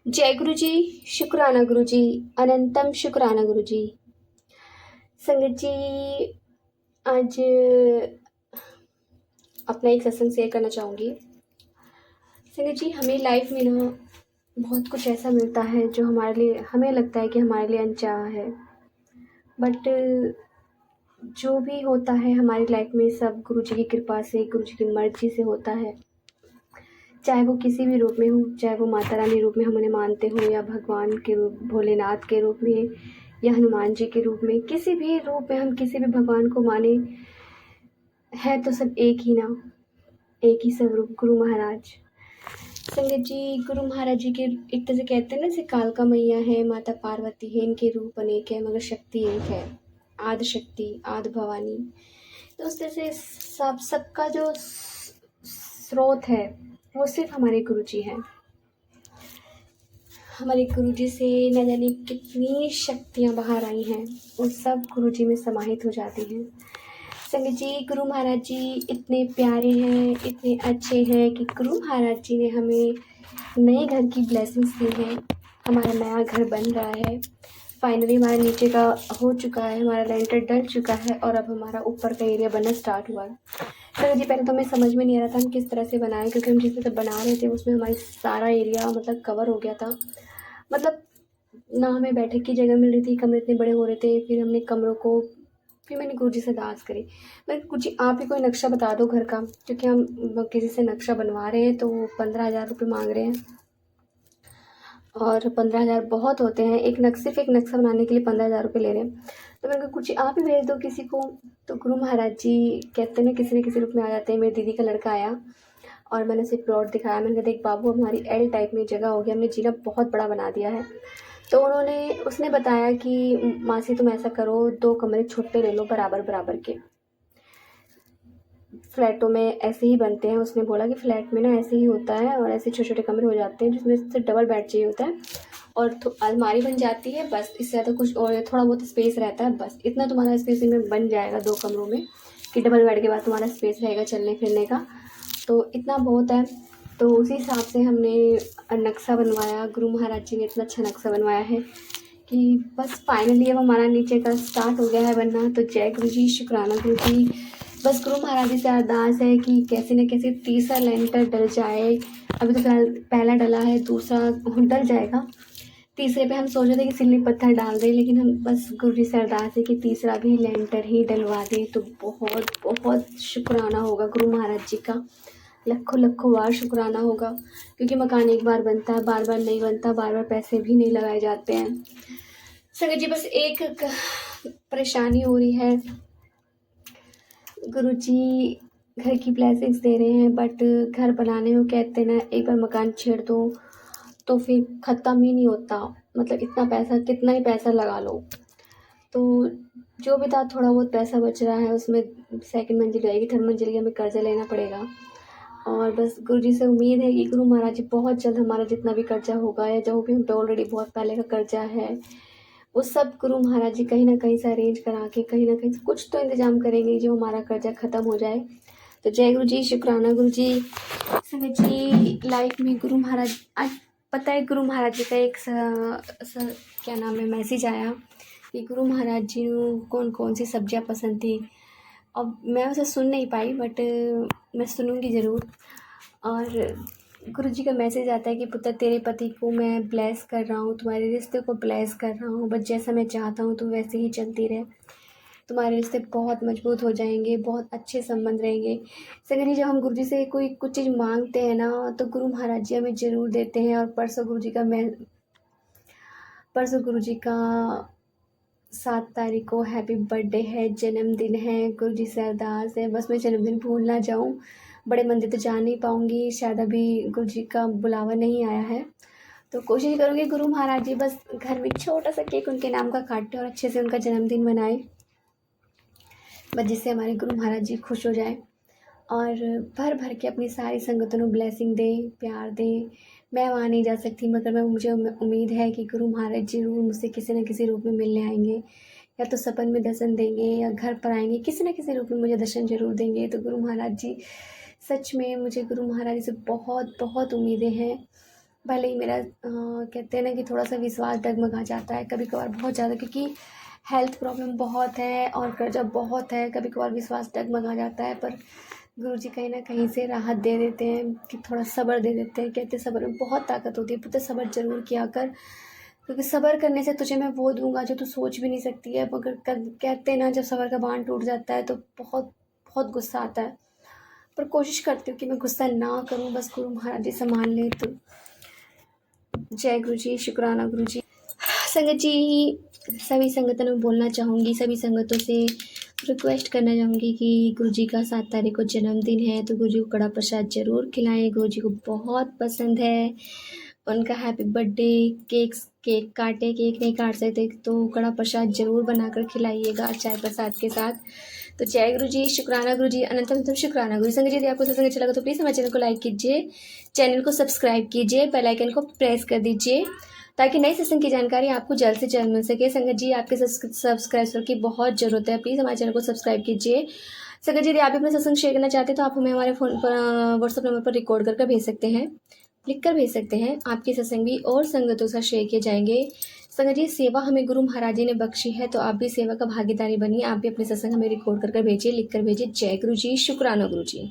जय गुरु जी। शुक्राना गुरु जी। अनंतम शुक्राना गुरु जी। संगत जी, आज अपना एक सत्संग शेयर करना चाहूँगी। संगत जी, हमें लाइफ में ना बहुत कुछ ऐसा मिलता है जो हमारे लिए हमें लगता है कि हमारे लिए अनचाहा है, बट जो भी होता है हमारी लाइफ में सब गुरु जी की कृपा से, गुरु जी की मर्जी से होता है। चाहे वो किसी भी रूप में हो, चाहे वो माता रानी रूप में हम उन्हें मानते हो, या भगवान के रूप, भोलेनाथ के रूप में, या हनुमान जी के रूप में, किसी भी रूप में हम किसी भी भगवान को माने, है तो सब एक ही ना, एक ही स्वरूप गुरु महाराज। संगत जी, गुरु महाराज जी के एक तरह से कहते हैं ना, जैसे कालका मैया है, माता पार्वती है, इनके रूप अनेक है मगर शक्ति एक है, आदि शक्ति, आदि भवानी। तो उस तरह से सबका जो स्रोत है वो सिर्फ हमारे गुरु जी हैं। हमारे गुरु जी से न जाने कितनी शक्तियाँ बाहर आई हैं, वो सब गुरु जी में समाहित हो जाती हैं। संगत जी, गुरु महाराज जी इतने प्यारे हैं, इतने अच्छे हैं कि गुरु महाराज जी ने हमें नए घर की ब्लेसिंग्स दी हैं। हमारा नया घर बन रहा है, फाइनली हमारा नीचे का हो चुका है, हमारा लेंटर डल चुका है और अब हमारा ऊपर का एरिया बनना स्टार्ट हुआ है। संगत जी, पहले तो हमें समझ में नहीं आ रहा था हम किस तरह से बनाएं, क्योंकि हम जिस तरह बना रहे थे उसमें हमारी सारा एरिया मतलब कवर हो गया था। मतलब ना हमें बैठक की जगह मिल रही थी, कमरे इतने बड़े हो रहे थे। फिर हमने कमरों को, फिर मैंने गुरुजी से अरदास करी, मैं गुरुजी आप ही कोई नक्शा बता दो घर का, क्योंकि हम किसी से नक्शा बनवा रहे हैं तो 15,000 रुपये मांग रहे हैं, और 15,000 बहुत होते हैं। सिर्फ एक नक्शा बनाने के लिए 15,000 रुपये ले रहे हैं। तो मैंने कहा गुरुजी आप ही भेज दो किसी को। तो गुरु महाराज जी कहते हैं ना, किसी न किसी रूप में आ जाते हैं। मेरी दीदी का लड़का आया और मैंने उसे प्लॉट दिखाया। मैंने कहा देख बाबू, हमारी एल टाइप में जगह होगी, हमने जीना बहुत बड़ा बना दिया है। तो उसने बताया कि मासी तुम ऐसा करो, 2 कमरे छोटे ले लो बराबर बराबर के। फ्लैटों में ऐसे ही बनते हैं। उसने बोला कि फ्लैट में ना ऐसे ही होता है, और ऐसे छोटे छोटे कमरे हो जाते हैं जिसमें सिर्फ डबल बेड चाहिए होता है, और अलमारी बन जाती है, बस इससे ज़्यादा कुछ, और थोड़ा बहुत स्पेस रहता है, बस इतना तुम्हारा स्पेस इनमें बन जाएगा 2 कमरों में, कि डबल बेड के बाद तुम्हारा स्पेस रहेगा चलने फिरने का। तो इतना बहुत है। तो उसी हिसाब से हमने नक्शा बनवाया। गुरु महाराज जी ने इतना अच्छा नक्शा बनवाया है कि बस फाइनली अब हमारा नीचे का स्टार्ट हो गया है बनना। तो जय गुरु जी, शुक्राना गुरु जी। बस गुरु महाराज जी से अरदास है कि कैसे न कैसे तीसरा लेंटर डल जाए। अभी तो फिलहाल पहला डला है, दूसरा डल जाएगा। तीसरे पे हम सोच रहे थे कि सिल्ली पत्थर डाल दें, लेकिन हम बस गुरु जी से अरदास है कि तीसरा भी लेंटर ही डलवा दें तो बहुत बहुत शुक्राना होगा गुरु महाराज जी का। लखों लखों बार शुक्राना होगा, क्योंकि मकान एक बार बनता है, बार बार नहीं बनता, बार बार पैसे भी नहीं लगाए जाते हैं। संगत जी, बस एक परेशानी हो रही है। गुरुजी घर की ब्लेसिंग्स दे रहे हैं, बट घर बनाने में कहते हैं ना, एक बार मकान छेड़ दो तो फिर ख़त्म ही नहीं होता। मतलब इतना पैसा, कितना ही पैसा लगा लो। तो जो भी था, थोड़ा बहुत पैसा बच रहा है, उसमें सेकंड मंजिल रहेगी, थर्ड मंजिल की हमें कर्जा लेना पड़ेगा। और बस गुरुजी से उम्मीद है कि गुरु महाराज जी बहुत जल्द हमारा जितना भी कर्जा होगा, या जो भी हम पे ऑलरेडी बहुत पहले का कर्जा है, वो सब गुरु महाराज जी कहीं ना कहीं से अरेंज करा के, कहीं ना कहीं से कुछ तो इंतजाम करेंगे जो हमारा कर्जा ख़त्म हो जाए। तो जय गुरु जी, शुक्राना गुरु जी। संगत जी, लाइफ में गुरु महाराज, आज पता है गुरु महाराज जी का एक क्या नाम है, मैसेज आया कि गुरु महाराज जी को कौन कौन सी सब्जियां पसंद थी। अब मैं उसे सुन नहीं पाई, बट मैं सुनूंगी ज़रूर। और गुरु जी का मैसेज आता है कि पुत्र, तेरे पति को मैं ब्लेस कर रहा हूँ, तुम्हारे रिश्ते को ब्लेस कर रहा हूँ, बस जैसा मैं चाहता हूँ तो वैसे ही चलती रहे। तुम्हारे रिश्ते बहुत मजबूत हो जाएंगे, बहुत अच्छे संबंध रहेंगे। संगत जी, जब हम गुरु जी से कोई कुछ चीज़ मांगते हैं ना, तो गुरु महाराज जी हमें ज़रूर देते हैं। और परसों गुरु जी का 7 तारीख को हैप्पी बर्थडे है, जन्मदिन है। गुरु जी से अरदास है बस मैं जन्मदिन भूल ना जाऊँ। बड़े मंदिर तो जा नहीं पाऊँगी, शायद अभी गुरु जी का बुलावा नहीं आया है, तो कोशिश करूँगी गुरु महाराज जी बस घर में छोटा सा केक उनके नाम का काटे और अच्छे से उनका जन्मदिन मनाए, बस जिससे हमारे गुरु महाराज जी खुश हो जाए, और भर भर के अपनी सारी संगतों को ब्लेसिंग दे, प्यार दे। मैं वहाँ नहीं जा सकती, मगर मुझे उम्मीद है कि गुरु महाराज जी जरूर मुझसे किसी न किसी रूप में मिलने आएंगे, या तो सपन में दर्शन देंगे, या घर पर आएंगे, किसी न किसी रूप में मुझे दर्शन जरूर देंगे। तो गुरु महाराज जी, सच में मुझे गुरु महाराज जी से बहुत बहुत उम्मीदें हैं। भले ही मेरा कहते हैं ना कि थोड़ा-सा विश्वास डगमगा जाता है कभी-कभार बहुत ज़्यादा, क्योंकि हेल्थ प्रॉब्लम बहुत है और कर्जा बहुत है, कभी-कभार विश्वास डगमगा जाता है। पर गुरुजी कहीं न कहीं से राहत दे देते हैं कि थोड़ा सब्र दे देते हैं। कहते हैं सब्र में बहुत ताकत होती है, पुत्र सब्र ज़रूर किया कर, क्योंकि सब्र करने से तुझे मैं वो दूँगा जो तू सोच भी नहीं सकती है। मगर कहते हैं ना, जब सब्र का बाँध टूट जाता है तो बहुत बहुत गुस्सा आता है। पर कोशिश करती हूँ कि मैं गुस्सा ना करूँ, बस गुरु महाराज जी सँभाल लें। तो जय गुरु जी, शुक्राना गुरु जी। संगत जी, सभी संगतों में बोलना चाहूँगी, सभी संगतों से रिक्वेस्ट करना चाहूँगी कि गुरु जी का 7 तारीख को जन्मदिन है, तो गुरु जी को कड़ा प्रसाद ज़रूर खिलाएँ। गुरु जी को बहुत पसंद है उनका हैप्पी बर्थडे। केक काटें, केक नहीं काट सकते तो कड़ा प्रसाद ज़रूर बनाकर खिलाइएगा चाय प्रसाद के साथ। तो जय गुरु जी, शुक्राना गुरु जी, अनंतम शुक्राना गुरु। संगत जी, यदि आपको सत्संग अच्छा लगा तो प्लीज़ हमारे चैनल को लाइक कीजिए, चैनल को सब्सक्राइब कीजिए, बेल आइकन को प्रेस कर दीजिए ताकि नई सत्संग की जानकारी आपको जल्द से जल्द मिल सके। संगत जी, आपके सब्सक्राइबर की बहुत ज़रूरत है, प्लीज़ हमारे चैनल को सब्सक्राइब कीजिए। संगत जी, यदि आप भी अपना सत्संग शेयर करना चाहते हैं तो आप हमें हमारे फ़ोन पर व्हाट्सअप नंबर पर रिकॉर्ड करके भेज सकते हैं, लिख कर भेज सकते हैं। आपके सत्संग भी और संगतों के साथ शेयर किए जाएंगे। संगत जी, सेवा हमें गुरु महाराज जी ने बख्शी है, तो आप भी सेवा का भागीदारी बनिए। आप भी अपने सत्संग हमें रिकॉर्ड कर भेजिए, लिख कर भेजिए। जय गुरु जी, शुक्राना गुरु जी।